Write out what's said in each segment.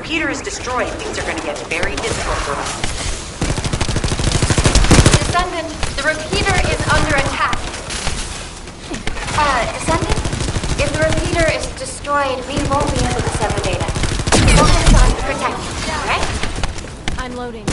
repeater is destroyed, things are going to get very difficult for us. Descendant, the repeater is under attack. Descendant, if the repeater is destroyed, we won't be able to send the data. Focus on protecting, alright? I'm loading.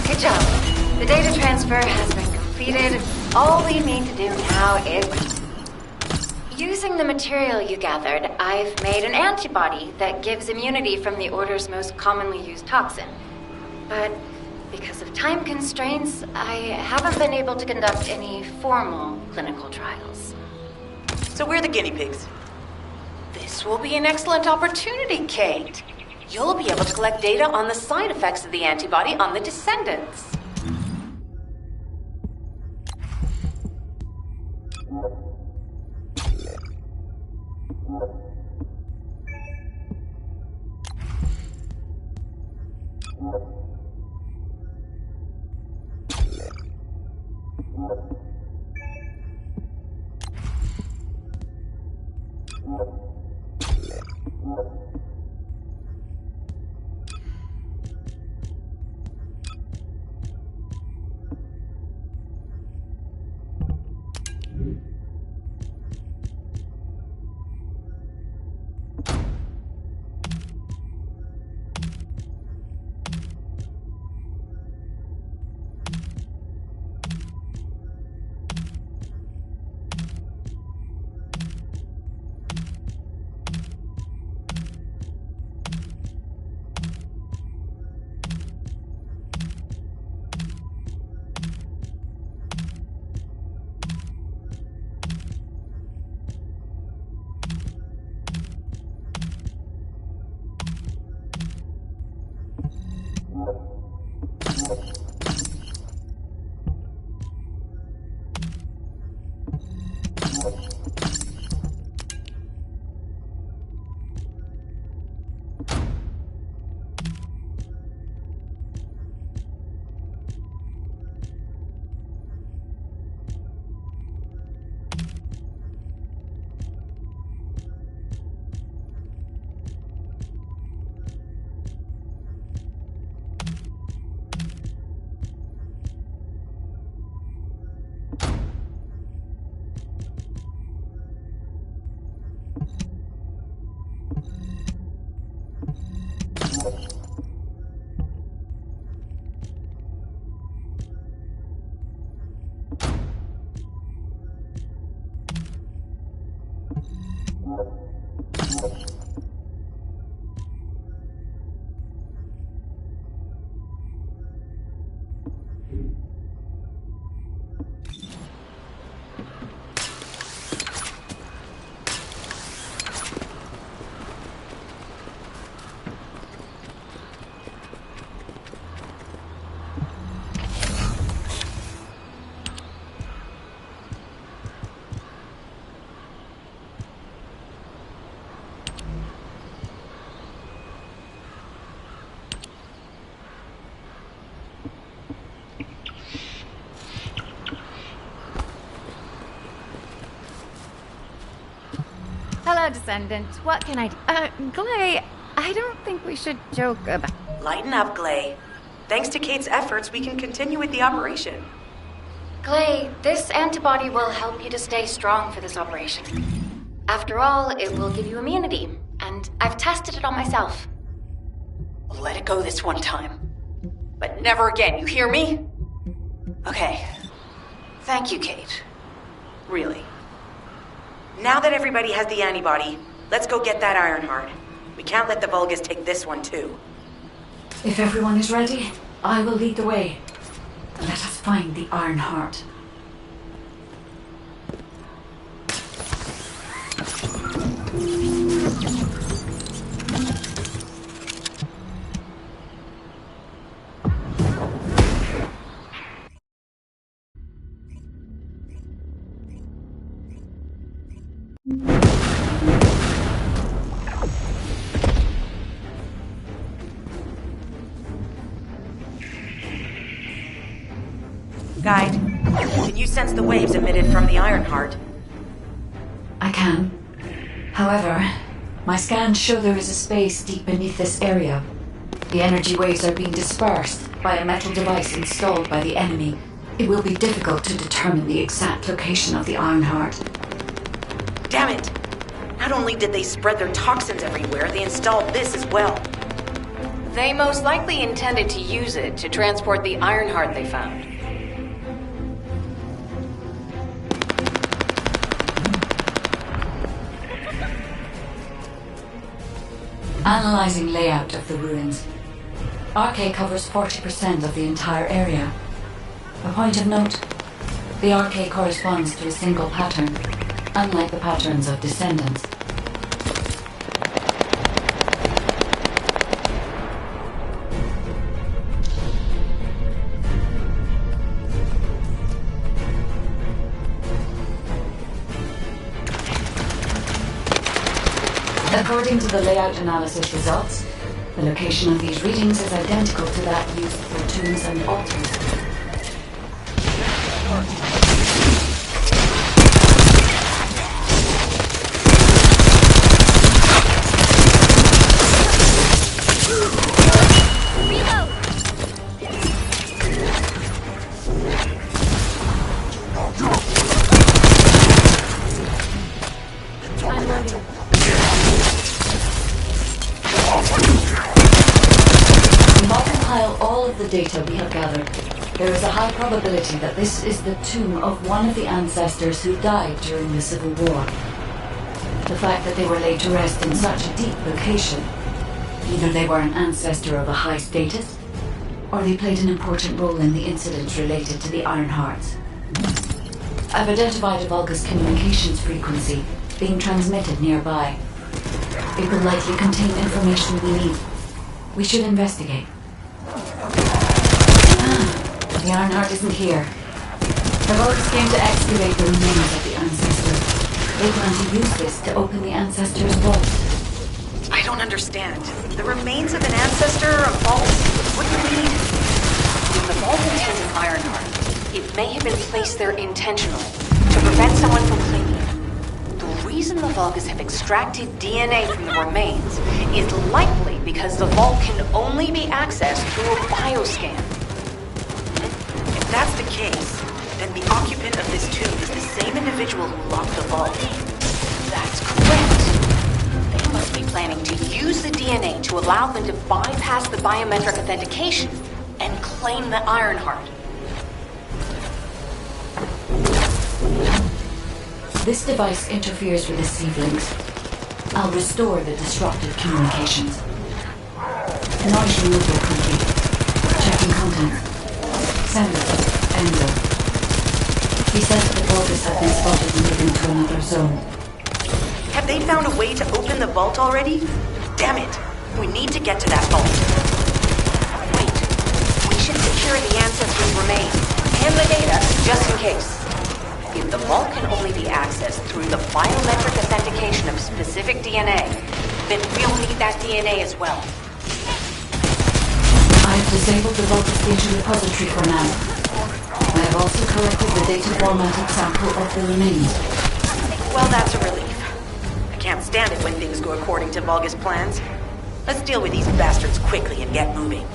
Good job. The data transfer has been completed. All we need to do now is... Using the material you gathered, I've made an antibody that gives immunity from the Order's most commonly used toxin. But because of time constraints, I haven't been able to conduct any formal clinical trials. So we're the guinea pigs. This will be an excellent opportunity, Kate. You'll be able to collect data on the side effects of the antibody on the Descendants. Hello, Descendant. What can I do? Glay, I don't think we should joke about... Lighten up, Glay. Thanks to Kate's efforts, we can continue with the operation. Glay, this antibody will help you to stay strong for this operation. After all, it will give you immunity, and I've tested it on myself. Let it go this one time. But never again, you hear me? Okay. Thank you, Kate. Really. Now that everybody has the antibody, let's go get that Ironheart. We can't let the Vulgus take this one, too. If everyone is ready, I will lead the way. Let us find the Ironheart. Guide, can you sense the waves emitted from the Ironheart? I can. However, my scans show there is a space deep beneath this area. The energy waves are being dispersed by a metal device installed by the enemy. It will be difficult to determine the exact location of the Ironheart. Damn it! Not only did they spread their toxins everywhere, they installed this as well. They most likely intended to use it to transport the Ironheart they found. Analyzing layout of the ruins. RK covers 40% of the entire area. A point of note, the RK corresponds to a single pattern, unlike the patterns of Descendants. According to the layout analysis results, the location of these readings is identical to that used for tombs and altars. Data we have gathered, there is a high probability that this is the tomb of one of the ancestors who died during the Civil War. The fact that they were laid to rest in such a deep location, either they were an ancestor of a high status, or they played an important role in the incidents related to the Ironhearts. I've identified a Vulgus communications frequency being transmitted nearby. It will likely contain information we need. We should investigate. The Ironheart isn't here. The Vulgus came to excavate the remains of the ancestor. They plan to use this to open the ancestor's vault. I don't understand. The remains of an ancestor, a vault? What do you mean? If the vault contains an Ironheart, it may have been placed there intentionally to prevent someone from claiming it. The reason the Vulgus have extracted DNA from the remains is likely because the vault can only be accessed through a bioscan. If that's the case, then the occupant of this tomb is the same individual who locked the vault. That's correct. They must be planning to use the DNA DNA to allow them to bypass the biometric authentication and claim the Ironheart. This device interferes with the Sieve links. I'll restore the disrupted communications. Noise removal complete. Checking contents. Sender. Endo. He says the Vulgus have been spotted moving to another zone. Have they found a way to open the vault already? Damn it! We need to get to that vault. Wait. We should secure the Ancestors' remains and the data just in case. If the vault can only be accessed through the biometric authentication of specific DNA, then we'll need that DNA as well. I have disabled the Vulgus data repository for now. I have also collected the data formatted sample of the remains. Well, that's a relief. I can't stand it when things go according to Vulgus plans. Let's deal with these bastards quickly and get moving.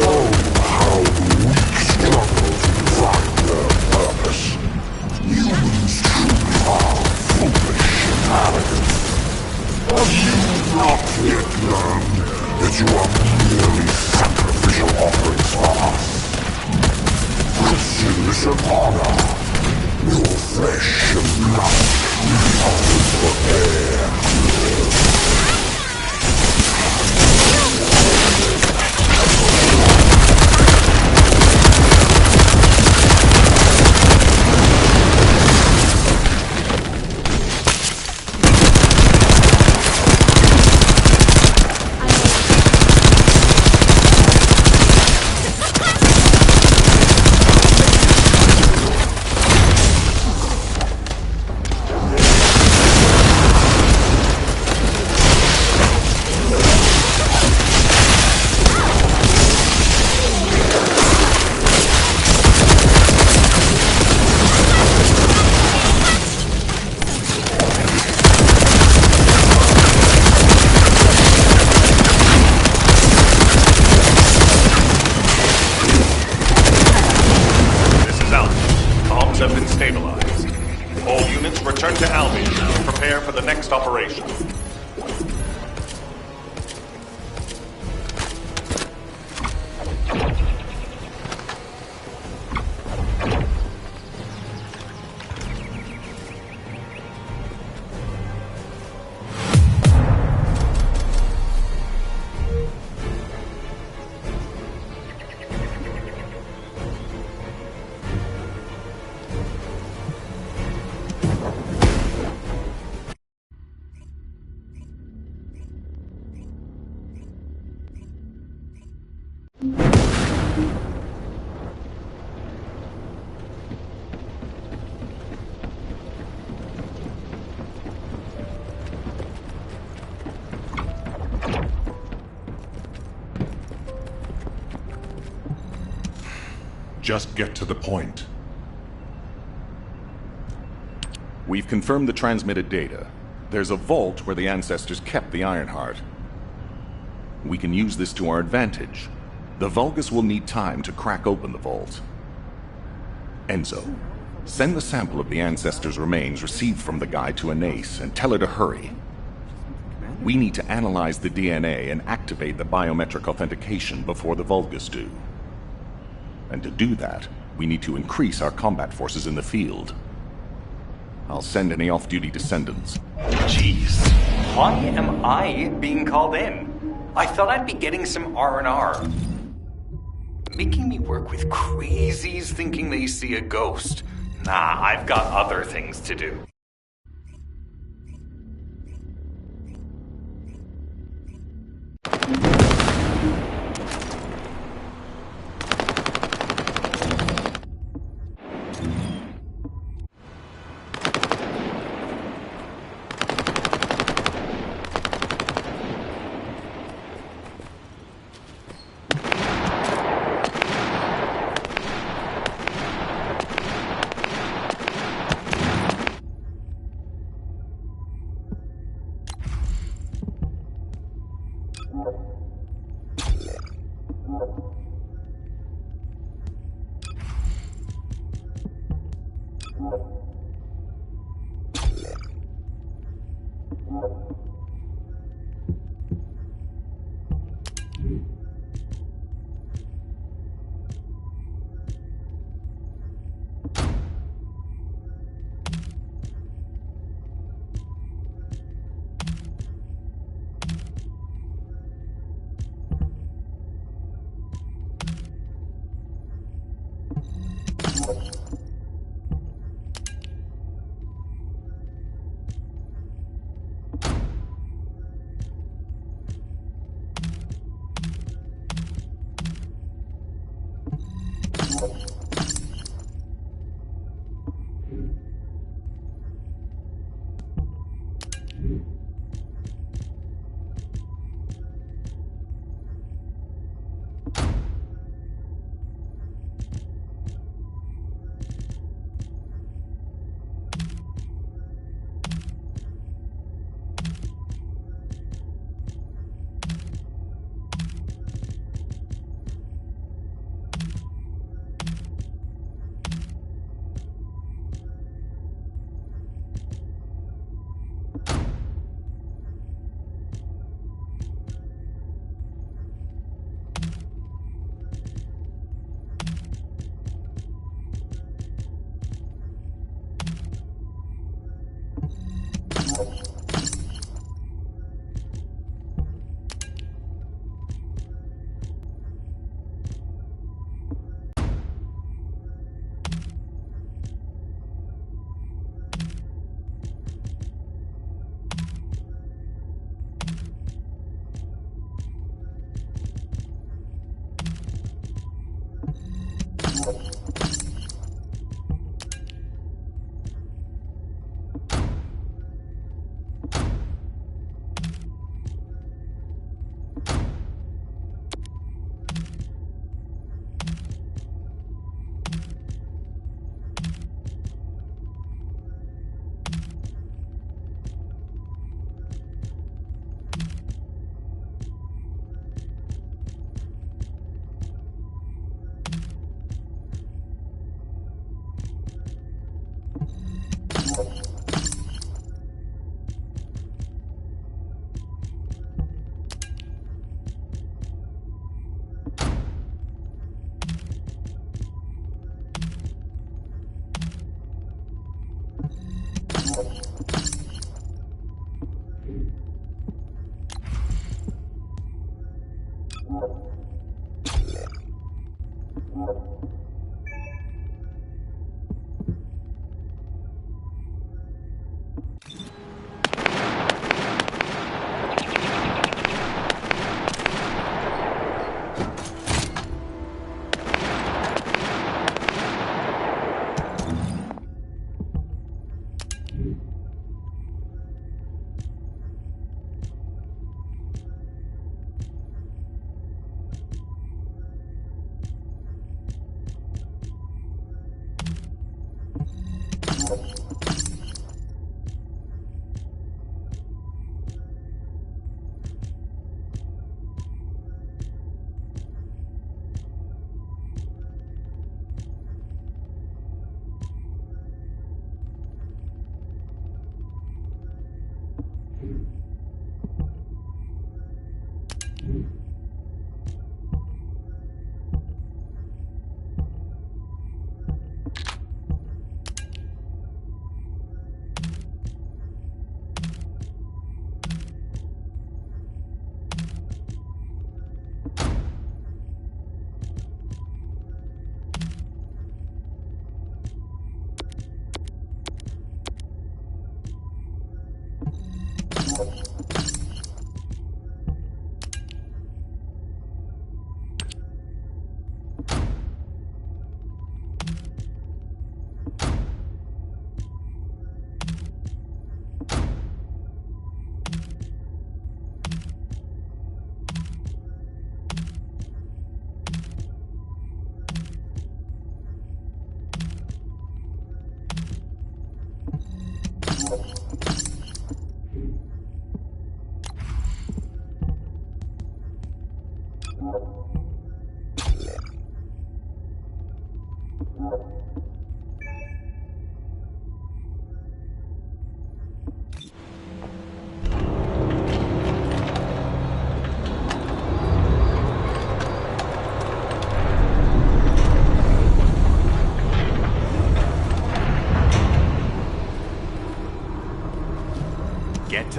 Oh, how weak struggles to find their purpose. Humans truly are foolish and arrogant. Have you not yet learned that you are merely sacrificial offerings for us? Riches and honor, your flesh and blood we offer for air. Have been stabilized. All units return to Albion to prepare for the next operation. Just get to the point. We've confirmed the transmitted data. There's a vault where the Ancestors kept the Ironheart. We can use this to our advantage. The Vulgus will need time to crack open the vault. Enzo, send the sample of the Ancestors' remains received from the guy to Anais and tell her to hurry. We need to analyze the DNA and activate the biometric authentication before the Vulgus do. And to do that, we need to increase our combat forces in the field. I'll send any off-duty descendants. Jeez, why am I being called in? I thought I'd be getting some R&R. Making me work with crazies thinking they see a ghost. Nah, I've got other things to do.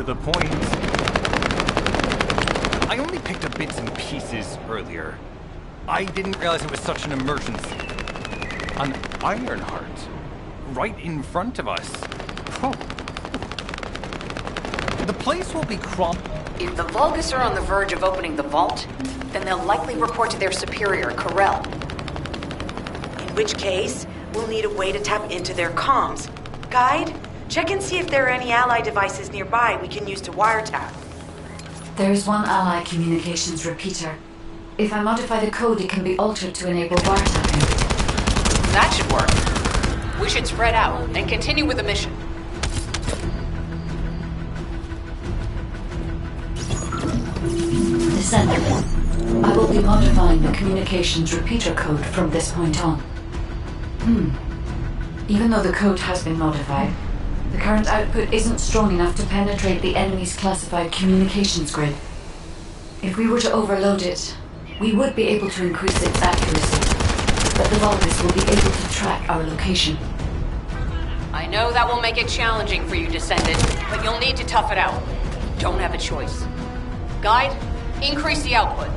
the point. I only picked up bits and pieces earlier. I didn't realize it was such an emergency. An Ironheart. Right in front of us. Oh. The place will be If the Vulgus are on the verge of opening the vault, then they'll likely report to their superior, Corel. In which case, we'll need a way to tap into their comms. Guide, check and see if there are any ally devices nearby we can use to wiretap. There is one ally communications repeater. If I modify the code, it can be altered to enable wiretapping. That should work. We should spread out and continue with the mission. Descendant. I will be modifying the communications repeater code from this point on. Even though the code has been modified, the current output isn't strong enough to penetrate the enemy's classified communications grid. If we were to overload it, we would be able to increase its accuracy, but the Vulgus will be able to track our location. I know that will make it challenging for you, Descendant, but you'll need to tough it out. Don't have a choice. Guide, increase the output.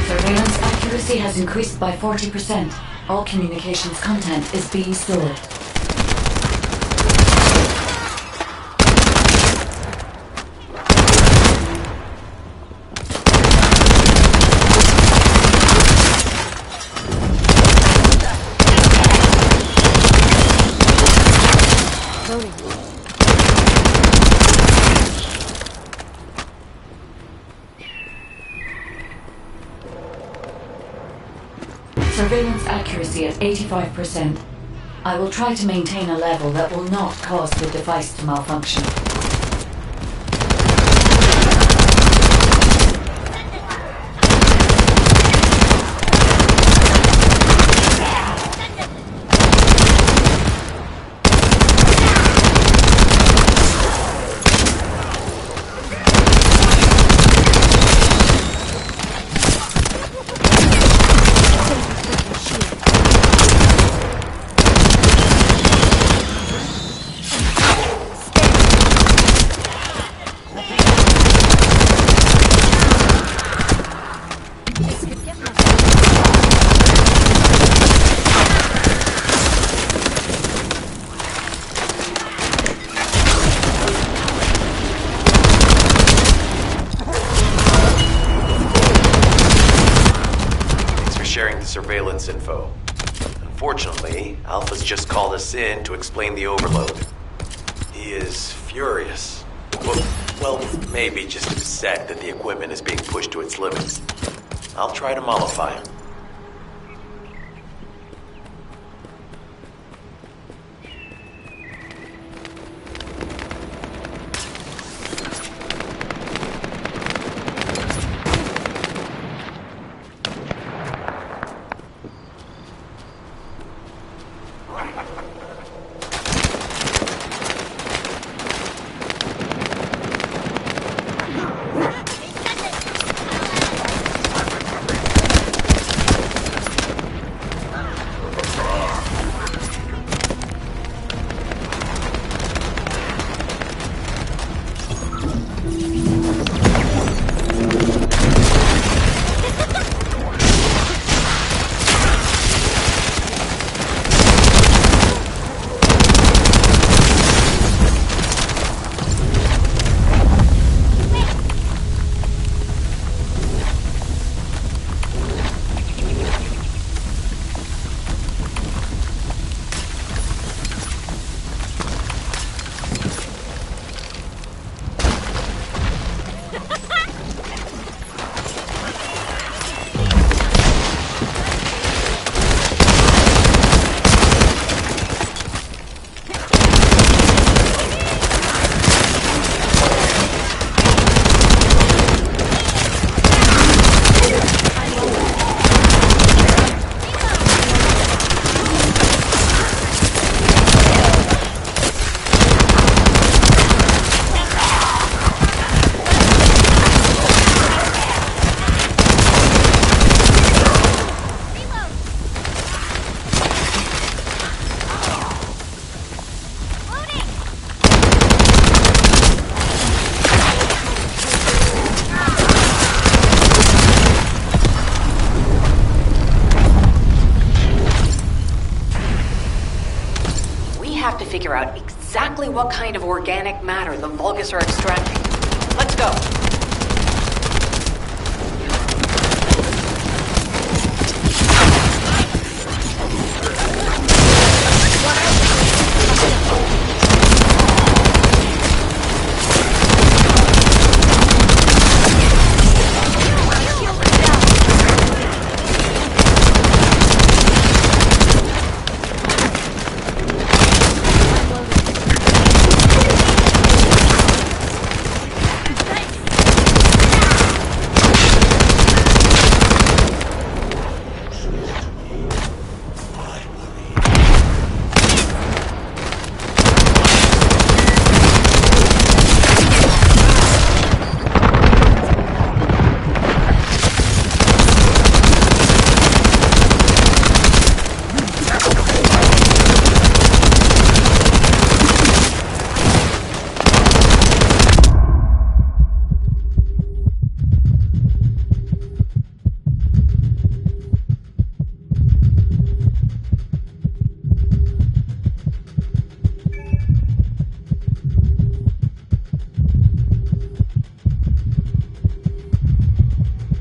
Surveillance accuracy has increased by 40%. All communications content is being stored. Surveillance accuracy at 85%. I will try to maintain a level that will not cause the device to malfunction. Surveillance info. Unfortunately, Alpha's just called us in to explain the overload. He is furious. Well, maybe just upset that the equipment is being pushed to its limits. I'll try to mollify him. figure out exactly what kind of organic matter the Vulgus are extracting. Let's go.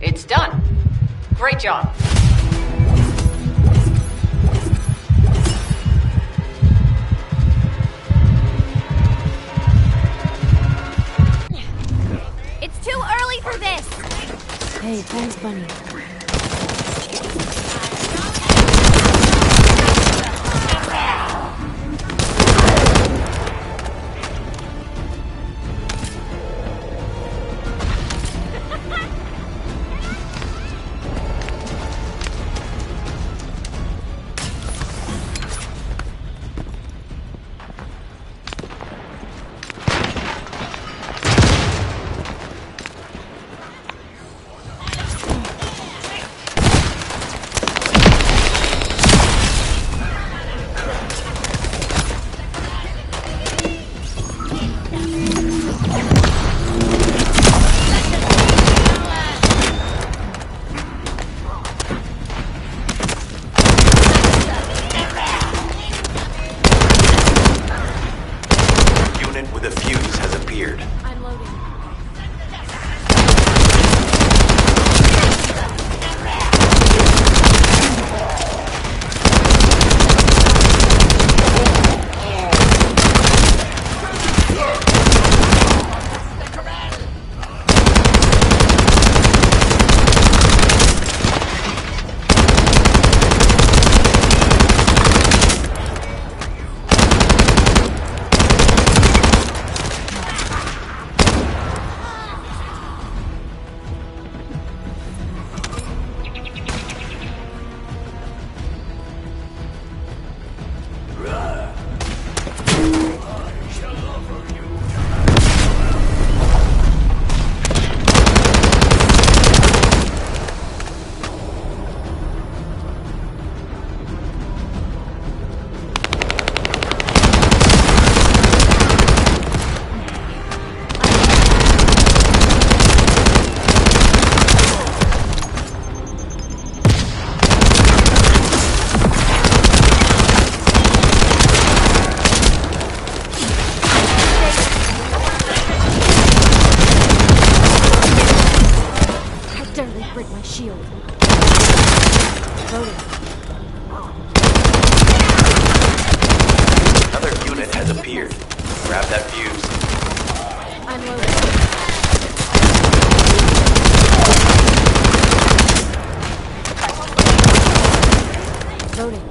It's done. Great job. It's too early for this! Hey, thanks, Bunny. With a fuse has appeared. I'm loading. Break my shield. Loading. Another unit has appeared. Grab that fuse. I'm loading. Loading.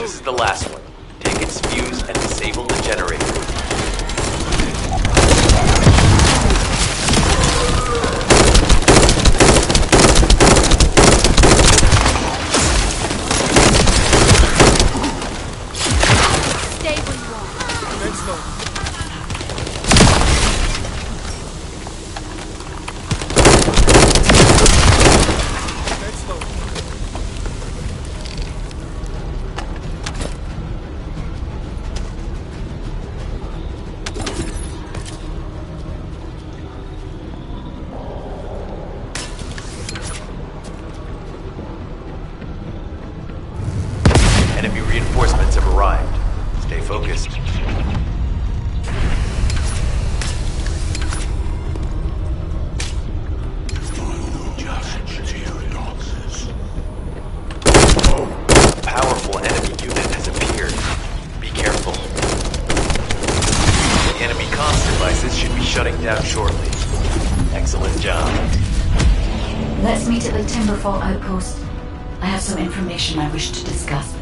This is the last one. Take its fuse and disable the generator. Stay where you are. Let's go. Let's go. Enemy reinforcements have arrived. Stay focused. A powerful enemy unit has appeared. Be careful. The enemy comms devices should be shutting down shortly. Excellent job. Let's meet at the Timberfall outpost. I have some information I wish to discuss.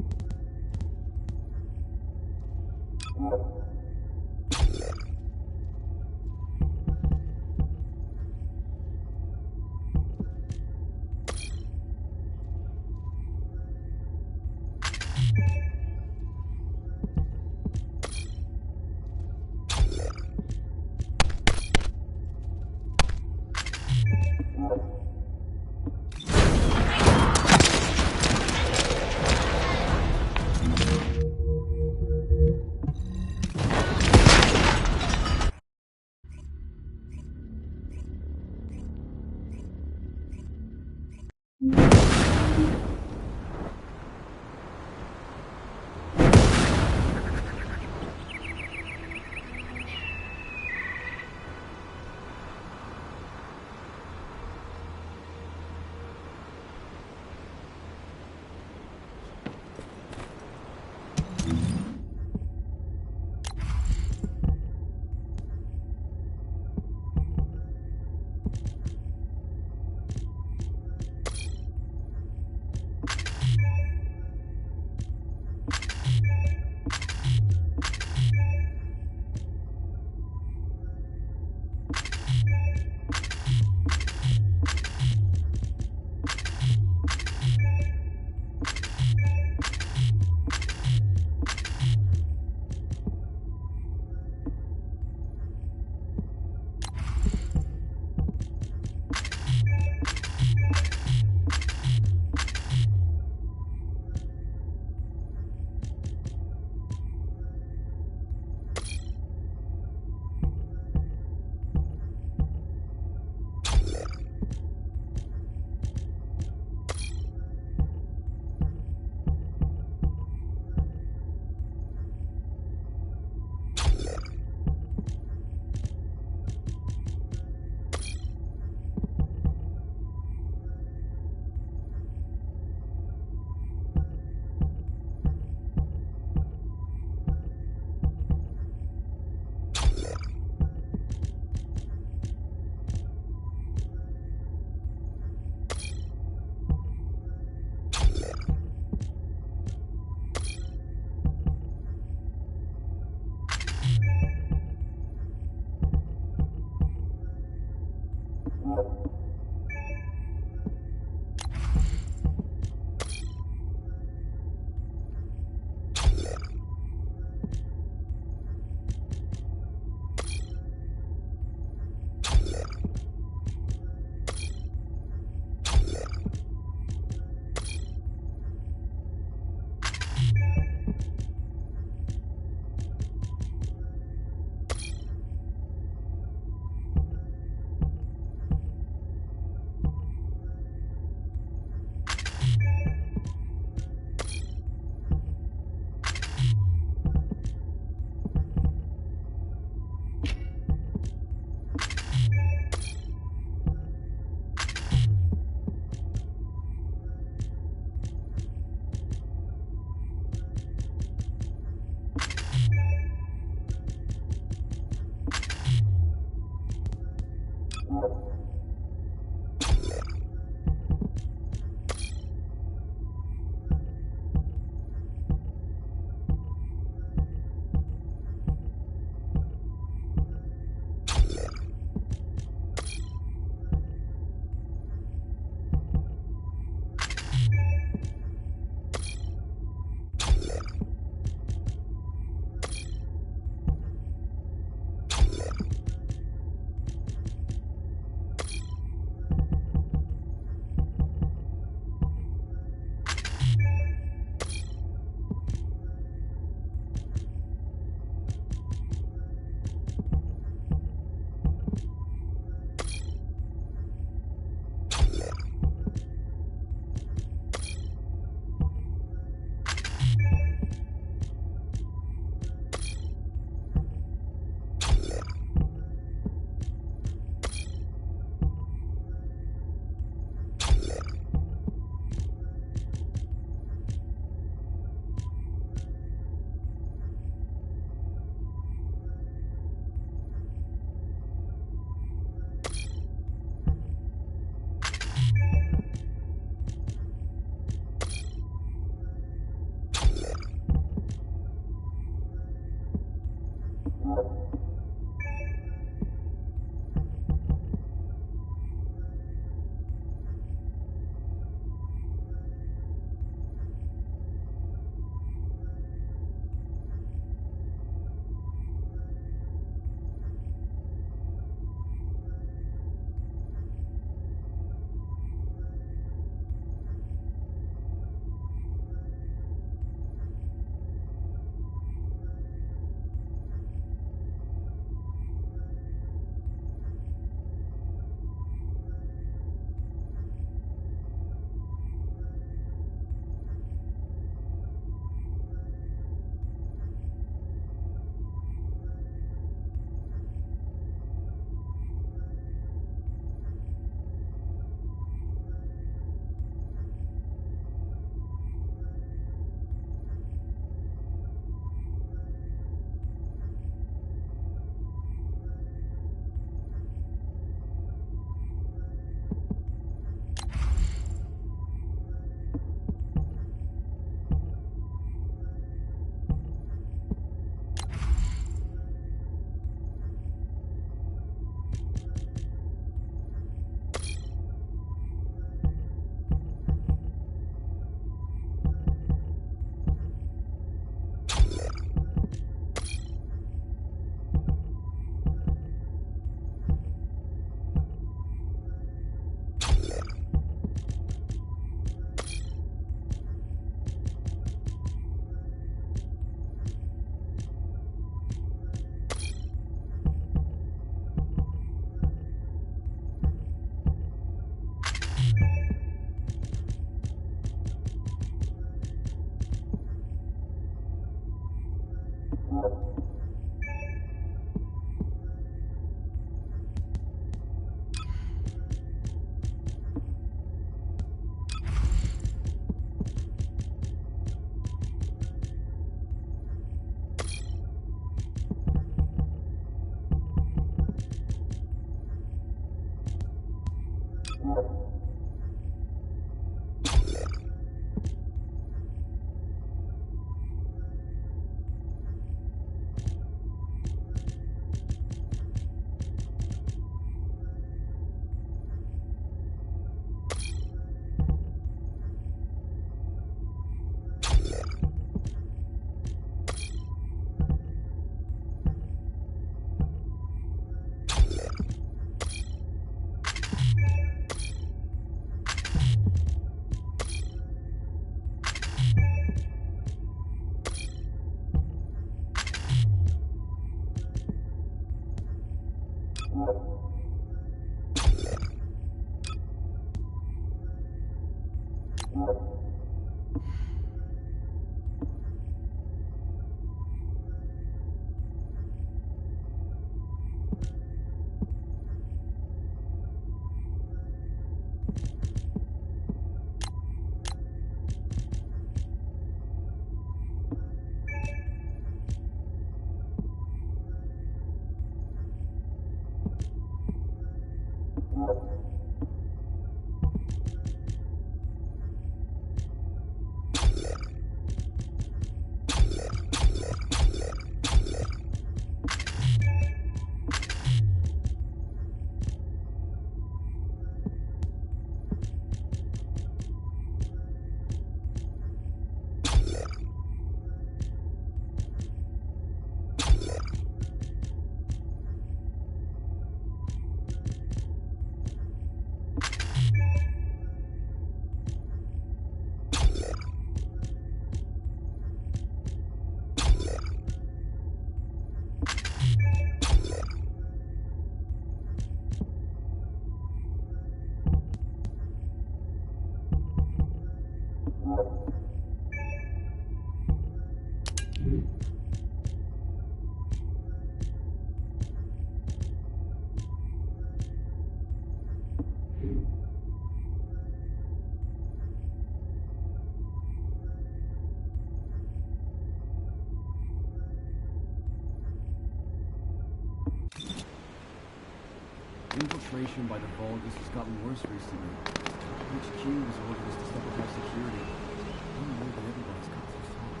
Infiltration by the Vulgus has gotten worse recently. HQ has ordered us to step up our security. I don't know that everybody's got so soft.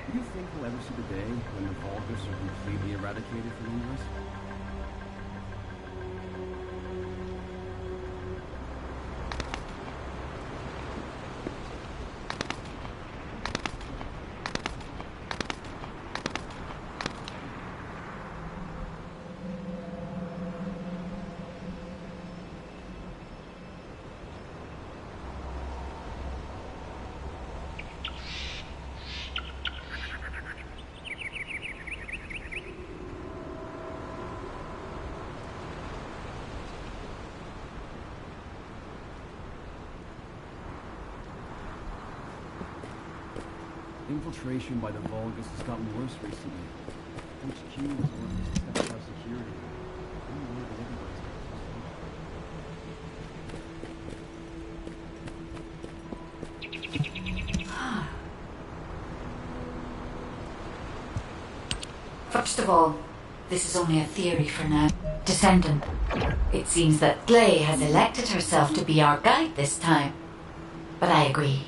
Do you think we'll ever see the day when the Vulgus are completely eradicated from the universe? Infiltration by the Vulgus has gotten worse recently. HQ has ordered us to step up our security. I don't know that everybody's got First of all, this is only a theory for now. Descendant. It seems that Glay has elected herself to be our guide this time. But I agree.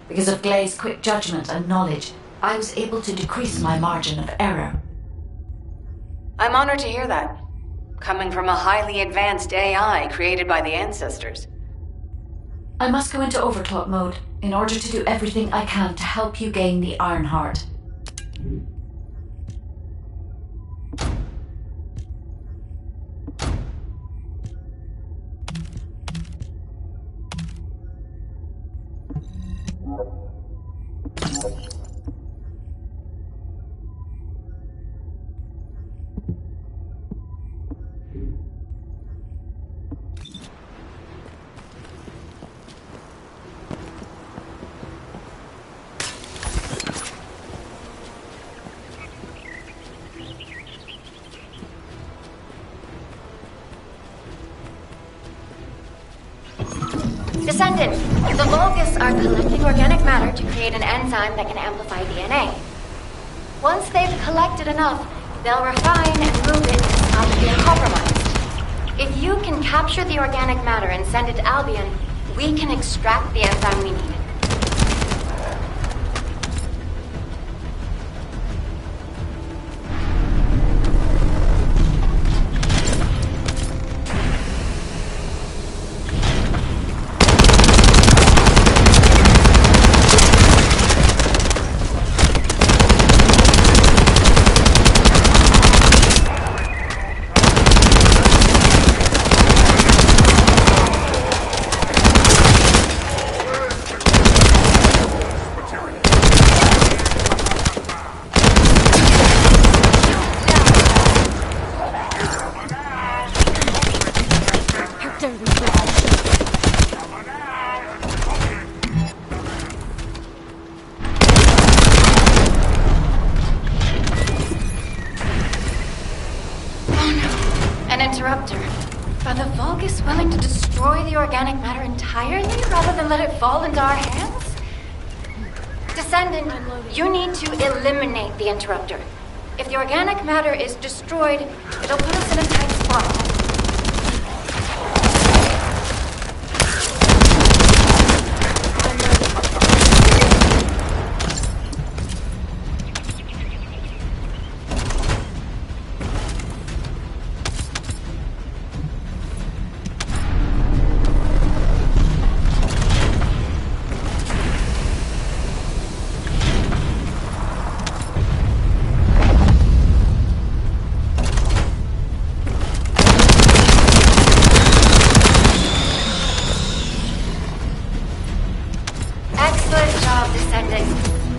Because of Glay's quick judgment and knowledge, I was able to decrease my margin of error. I'm honored to hear that. Coming from a highly advanced AI created by the ancestors. I must go into overclock mode in order to do everything I can to help you gain the Iron Heart. Descendant, the Vulgus are collecting organic matter to create an enzyme that can amplify DNA. Once they've collected enough, they'll refine and move it to stop being compromised. If you can capture the organic matter and send it to Albion, we can extract the enzyme we need. Interrupter. Are the Vulgus willing to destroy the organic matter entirely rather than let it fall into our hands? Descendant, you need to eliminate the interrupter. If the organic matter is destroyed, it'll put us in a tight spot.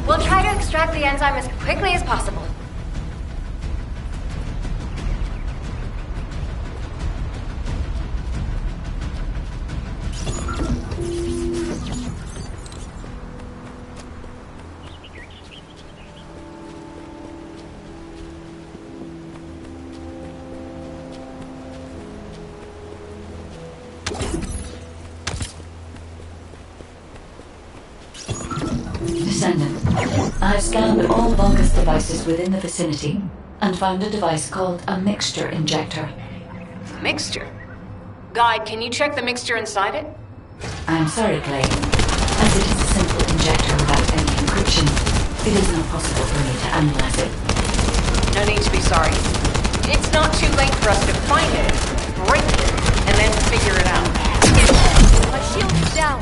We'll try to extract the enzyme as quickly as possible. Descendant, I've scanned all Vulgus devices within the vicinity and found a device called a mixture injector. Mixture? Guide, can you check the mixture inside it? I'm sorry, Clay. As it is a simple injector without any encryption, it is not possible for me to analyze it. No need to be sorry. It's not too late for us to find it, break it, and then figure it out. My shield is down.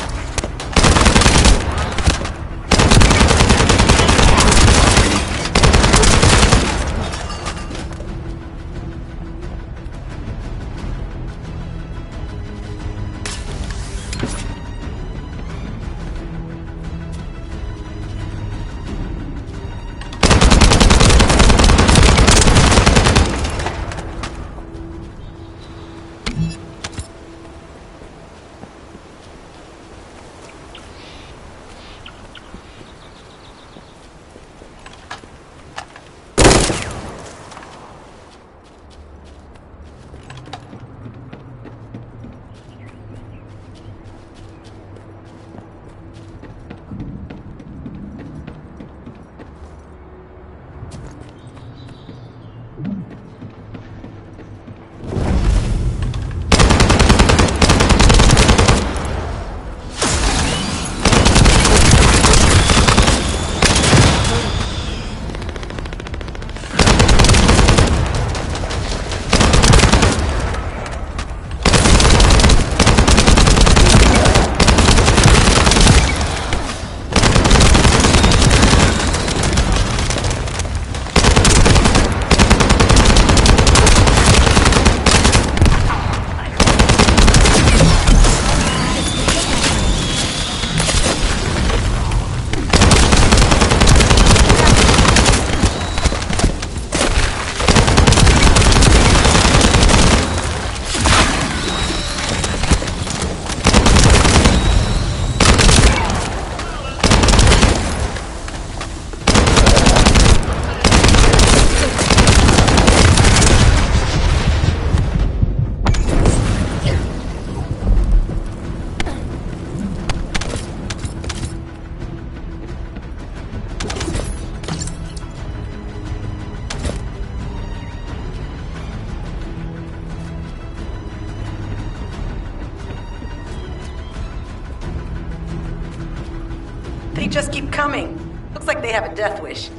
keep coming. Looks like they have a death wish.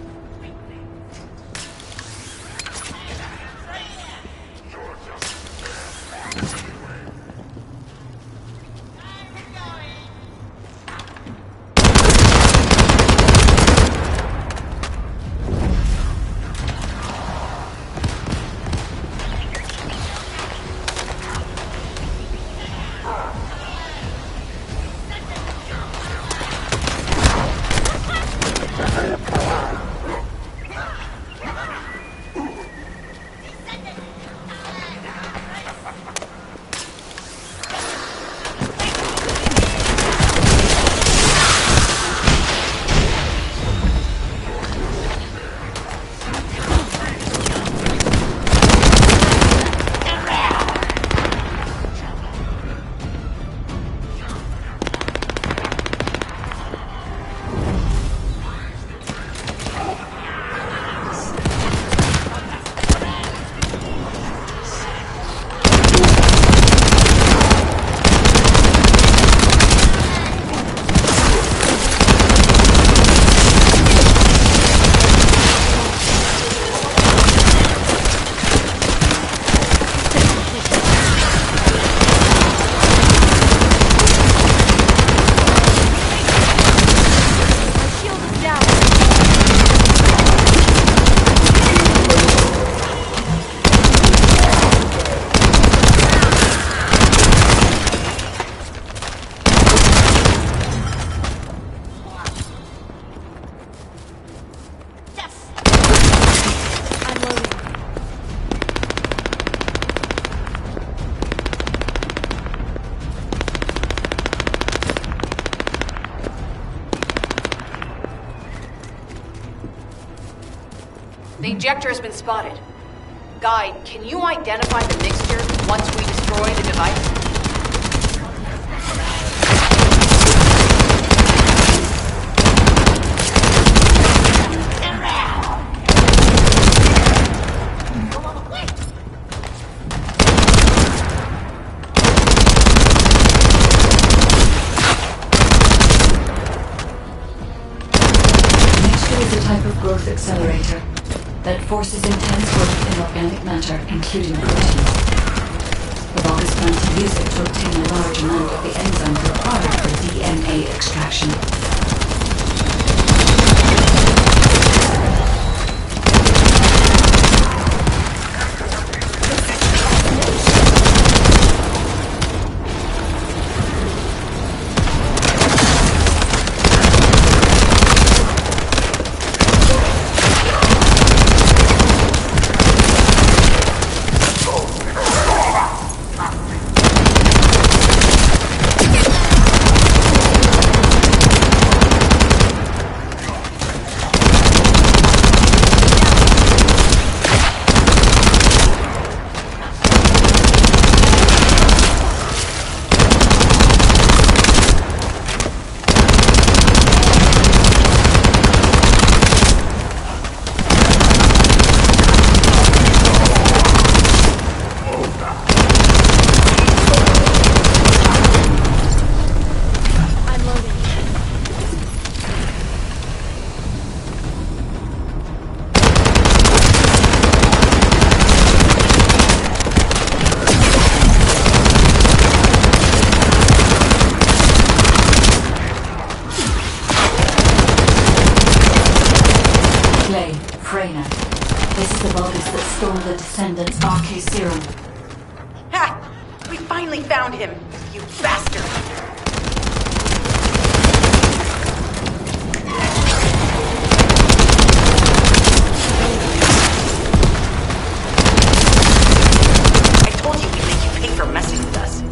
The injector has been spotted. Guide, can you identify the mixture once we destroy the device? Mixture is a type of growth accelerator that forces intense growth in organic matter, including proteins. The Vulgus plan to use it to obtain a large amount of the enzymes required for DNA extraction. This is the Vulgus that stole the Descendant's RK serum. Ha! We finally found him, you bastard! I told you we'd make you pay for messing with us.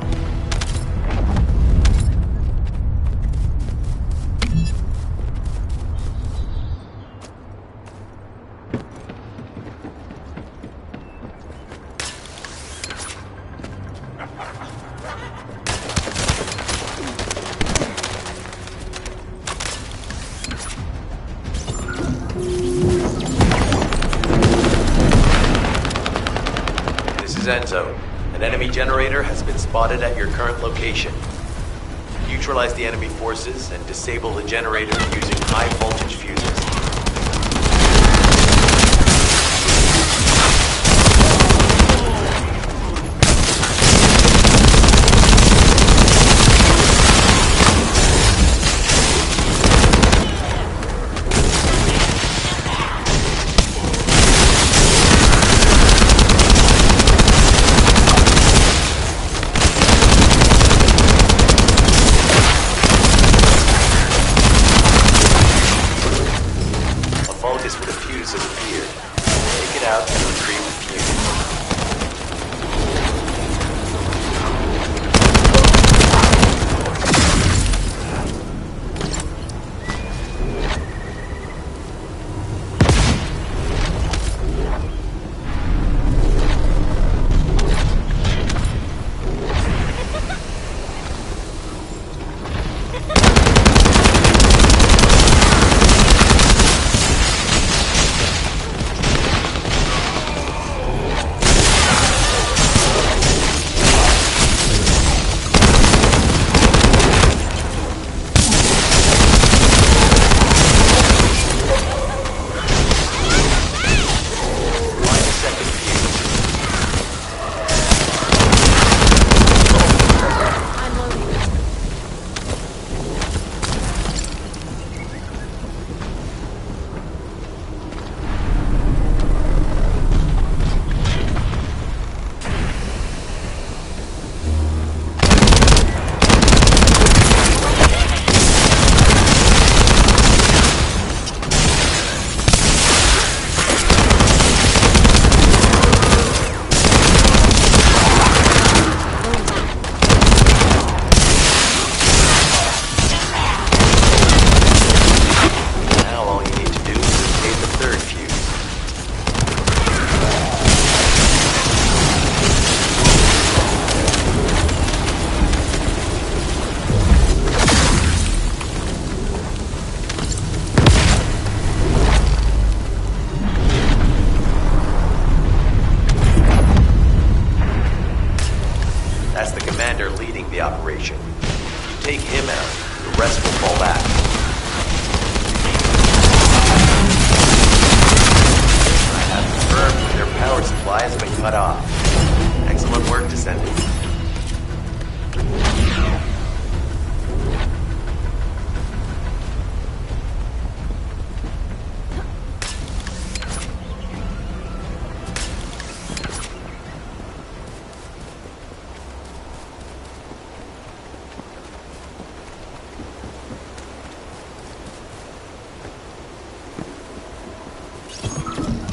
Enzo, an enemy generator has been spotted at your current location. neutralize the enemy forces and disable the generator using high voltage fuses.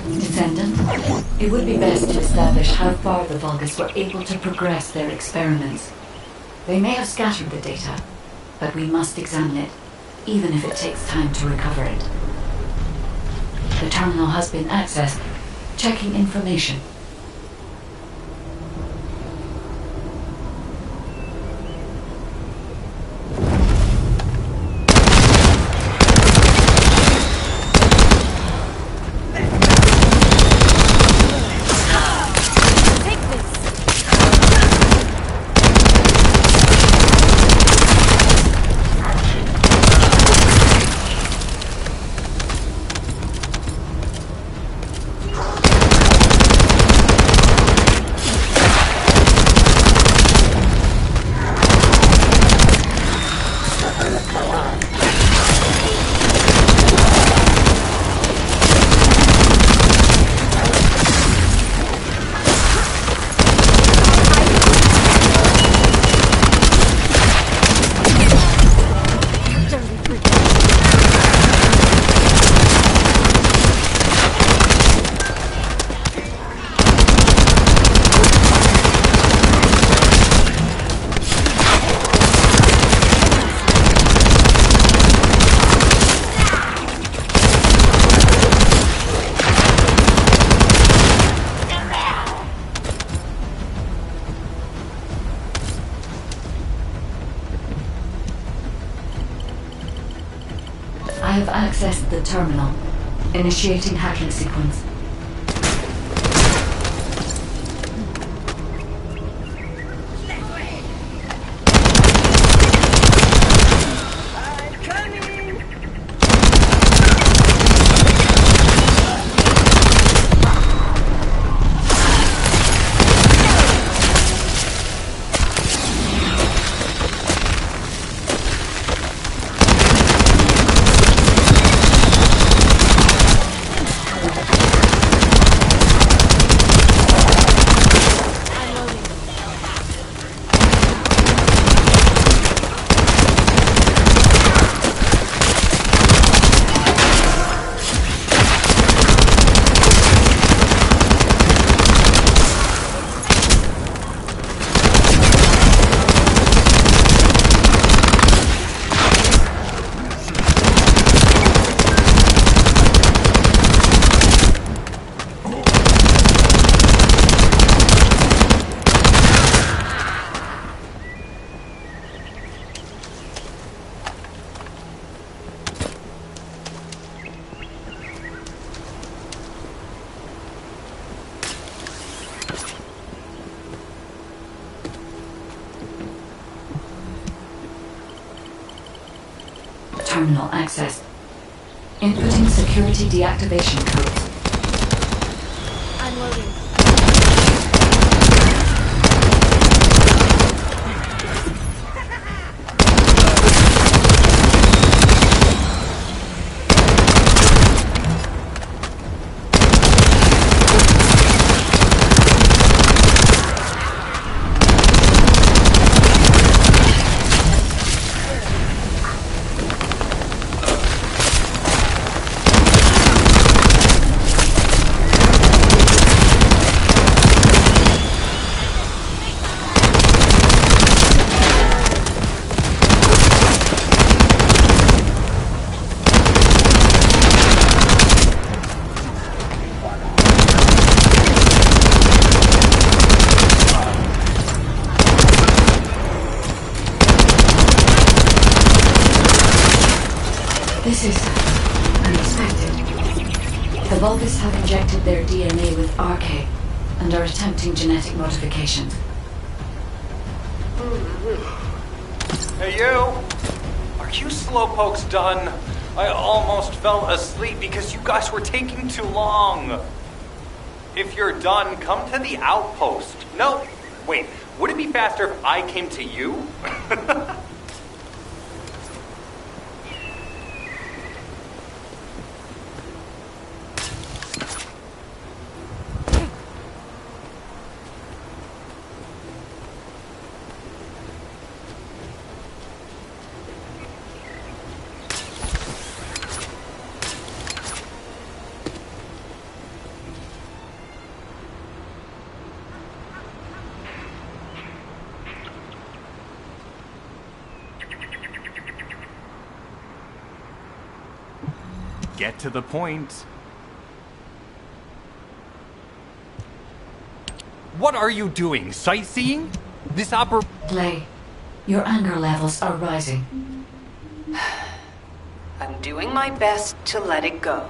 Descendant, it would be best to establish how far the Vulgus were able to progress their experiments. They may have scattered the data, but we must examine it, even if it takes time to recover it. The terminal has been accessed. Checking information. I have accessed the terminal. Initiating hacking sequence. Terminal access. Inputting security deactivation codes. Unloading. This is unexpected. The Vulgus have injected their DNA with RK and are attempting genetic modifications. Hey, you! Are you slowpokes done? I almost fell asleep because you guys were taking too long. If you're done, come to the outpost. No, wait, would it be faster if I came to you? Get to the point. What are you doing? Sightseeing? This Clay, your anger levels are rising. I'm doing my best to let it go.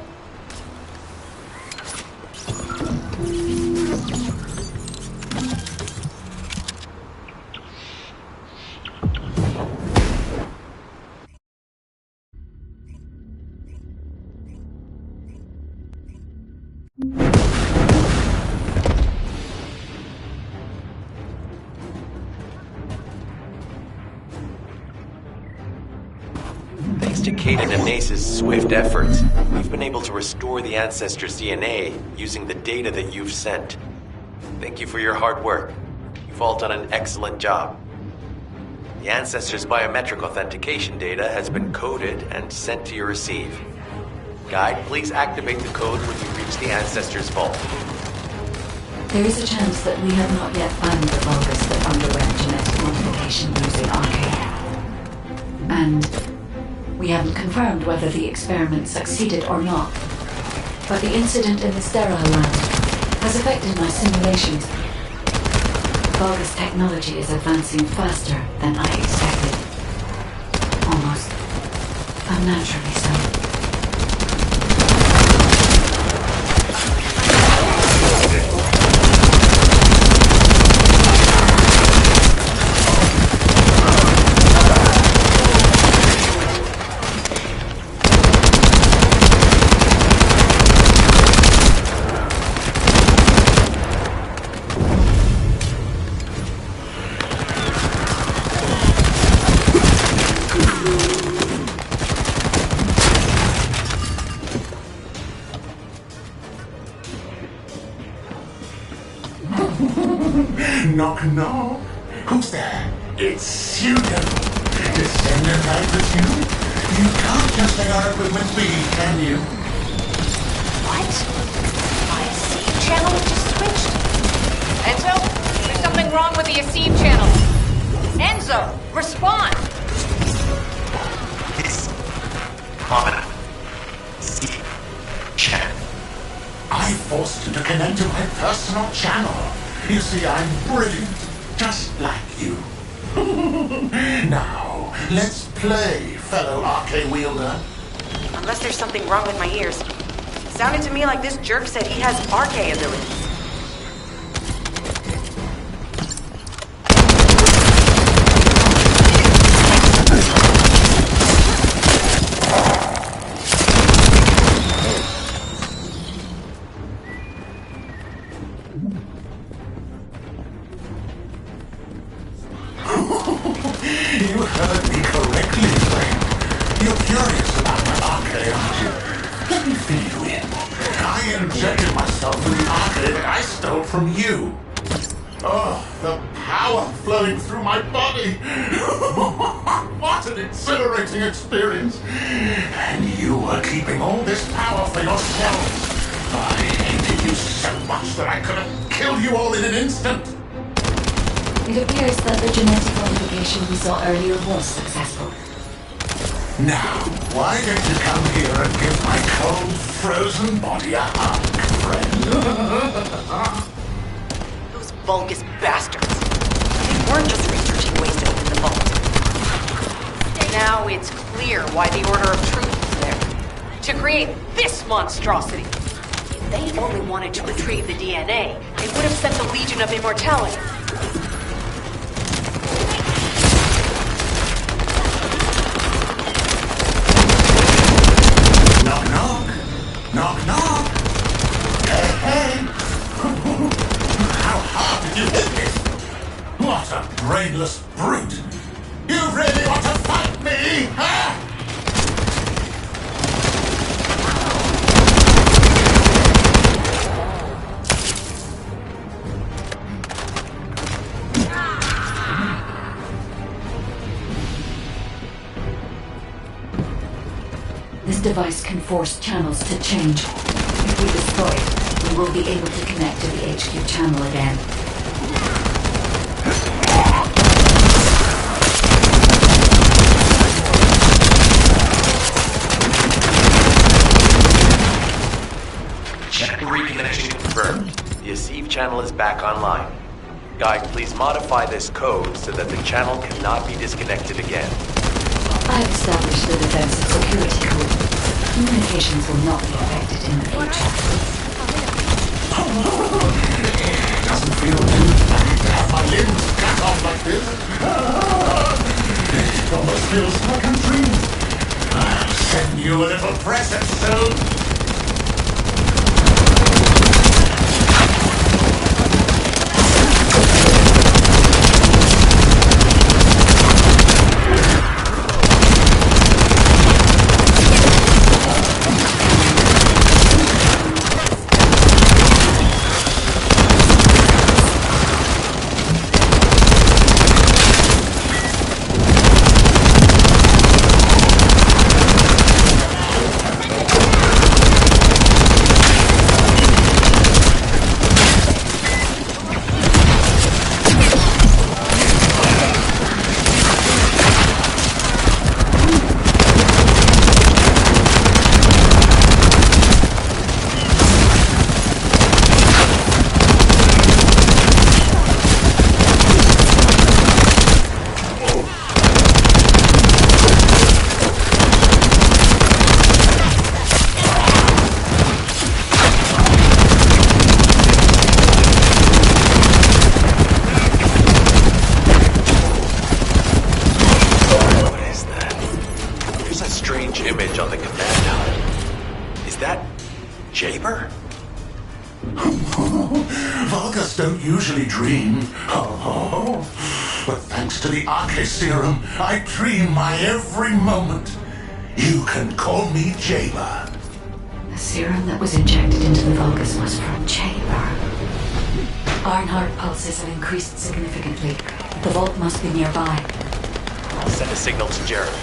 Thanks to Caden and Nace's swift efforts, we've been able to restore the Ancestors' DNA using the data that you've sent. Thank you for your hard work. You've all done an excellent job. The Ancestors' biometric authentication data has been coded and sent to your receive. Guide, please activate the code when you reach the Ancestors' vault. There is a chance that we have not yet found the Vulgus that underwent genetic modification using RK. And we haven't confirmed whether the experiment succeeded or not. But the incident in the sterile land has affected my simulations. Vulgus technology is advancing faster than I expected. Almost unnaturally so. Knock, knock. Who's there? It's you, Descendant, I presume? You can't just let our equipment be, can you? What? My seed channel just switched? Enzo, there's something wrong with the ASEED channel. Enzo, respond! It's on seed channel. I forced you to connect to my personal channel. You see, I'm brilliant, just like you. Now, let's play, fellow RK wielder. Unless there's something wrong with my ears. Sounded to me like this jerk said he has RK abilities. You heard me correctly, friend. You're curious about my arcade, aren't you? Let me fill you in. I injected myself with the arcade that I stole from you. Oh, the power flowing through my body. What an exhilarating experience. And you were keeping all this power for yourself. I hated you so much that I could have killed you all in an instant. It appears that the genetic modification we saw earlier was successful. Now, why don't you come here and give my cold, frozen body a hug, friend? Those Vulgus bastards. They weren't just researching ways to open the vault. Now it's clear why the Order of Truth is there. To create this monstrosity. If they only wanted to retrieve the DNA, they would have sent the Legion of Immortality. Knock, knock. Knock, knock. Hey, hey. How hard did you hit this? What a brainless brute. You really want to fight me, huh? This device can force channels to change. If we destroy it, we will be able to connect to the HQ channel again. Reconnection confirmed. The Asive channel is back online. Guide, please modify this code so that the channel cannot be disconnected again. I've established the defensive security code. Communications will not be affected in the future. It doesn't feel too bad to have my limbs cut off like this. It almost feels like I'm dreaming. I'll send you a little present soon. Image on the command hub. Is that Jaber? Vulgus don't usually dream. But thanks to the Arche Serum, I dream my every moment. You can call me Jaber. The serum that was injected into the Vulgus was from Jaber. Ironheart pulses have increased significantly. The vault must be nearby. I'll send a signal to Jeremy.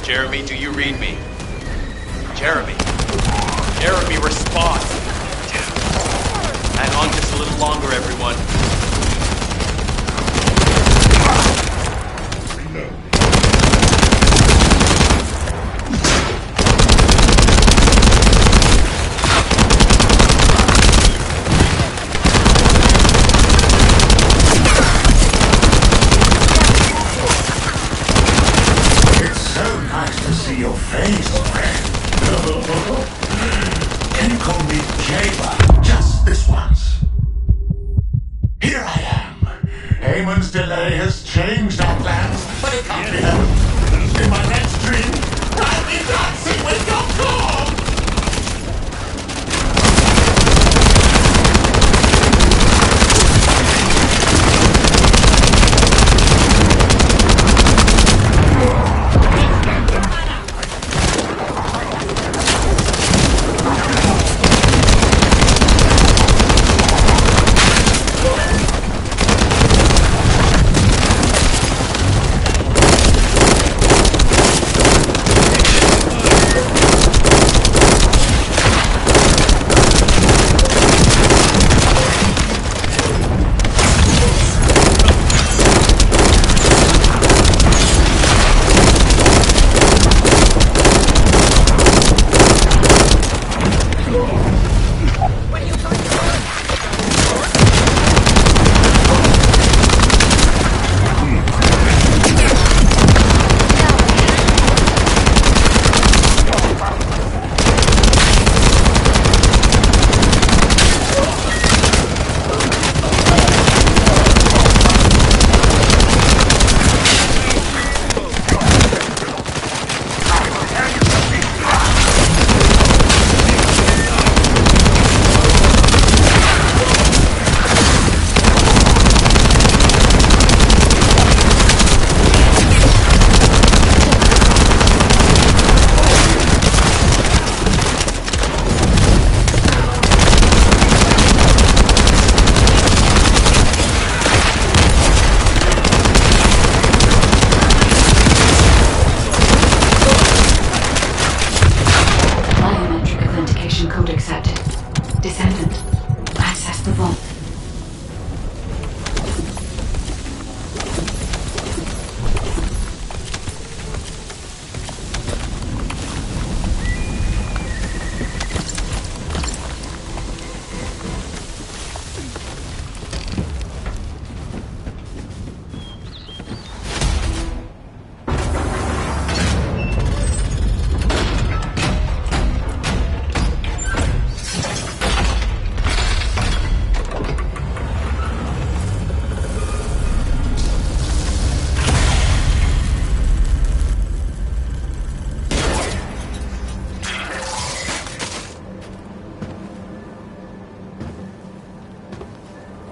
Jeremy, do you read me? Jeremy. Jeremy, respond. Hang on just a little longer, everyone. Your face, friend. Can you call me Jaber? Just this once. Here I am. Eamon's delay has changed our plans, but it can't be helped. In my next dream, I'll be dancing with your corpse!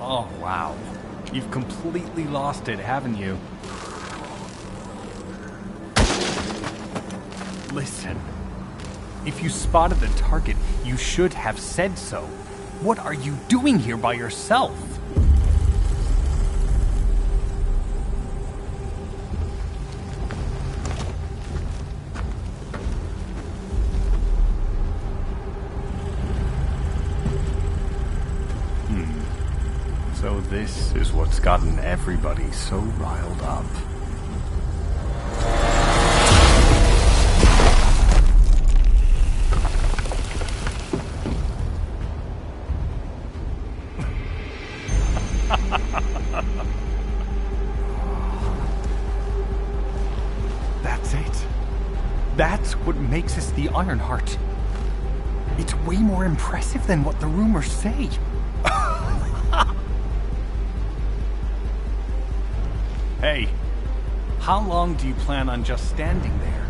Oh, wow. You've completely lost it, haven't you? Listen. If you spotted the target, you should have said so. What are you doing here by yourself? So this is what's gotten everybody so riled up. That's it. That's what makes us the Ironheart. It's way more impressive than what the rumors say. Hey, how long do you plan on just standing there?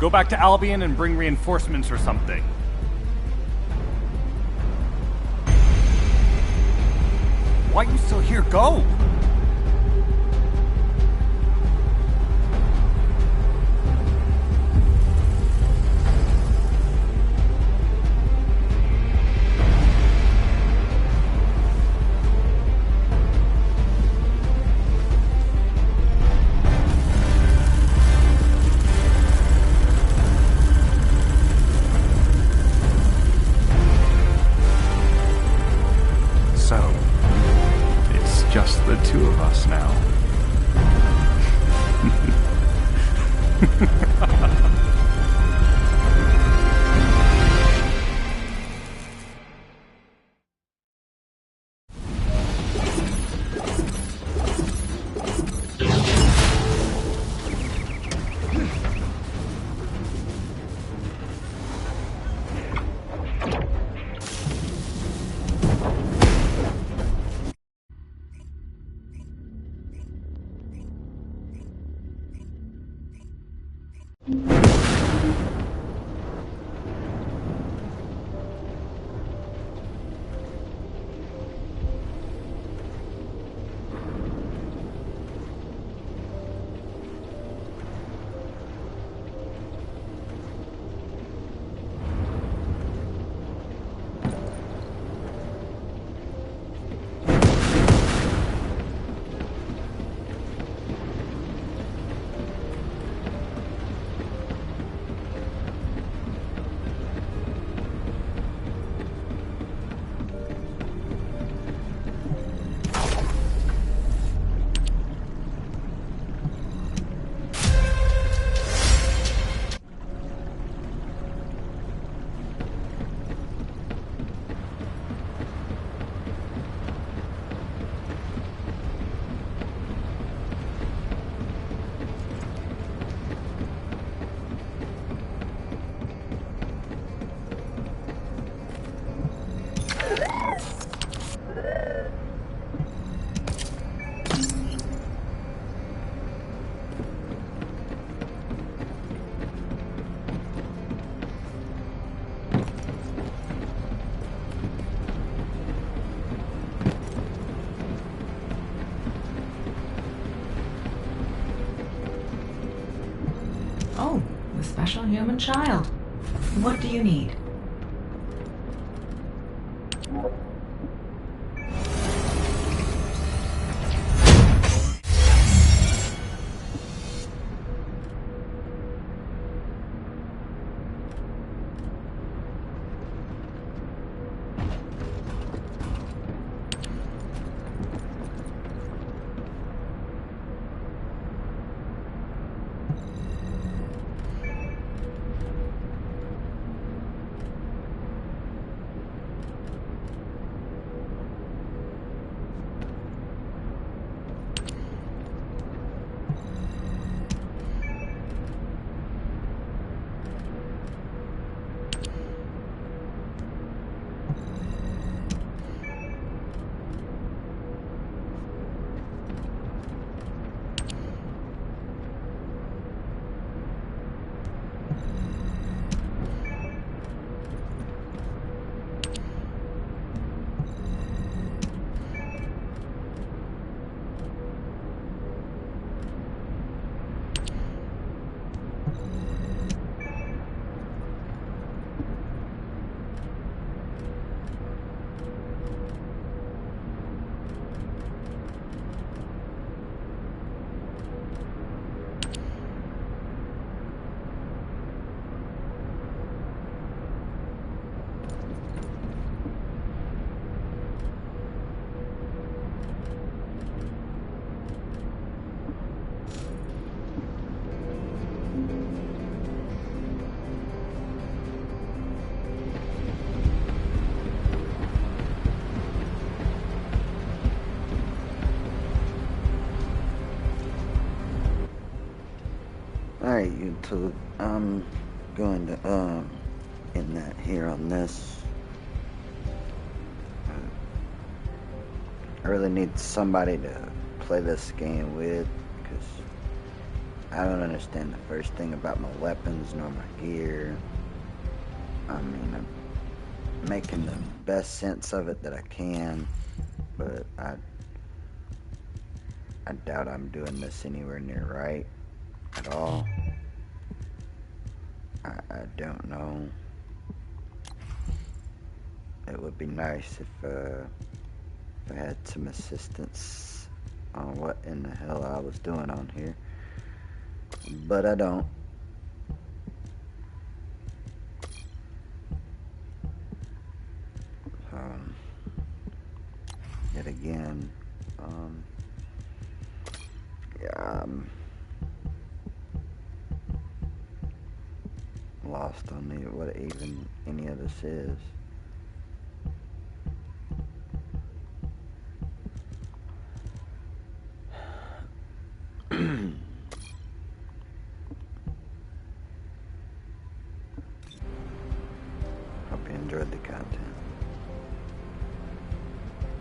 Go back to Albion and bring reinforcements or something. Why are you still here? Go! Just the two of us now. Oh, the special human child. What do you need? Alright, YouTube. I'm going to, end that here on this. I really need somebody to play this game with, because I don't understand the first thing about my weapons nor my gear. I mean, I'm making the best sense of it that I can, but I doubt I'm doing this anywhere near right at all. I don't know. It would be nice if I had some assistance on what in the hell I was doing on here, but I don't. Yet again, yeah, I'm lost on what even any of this is.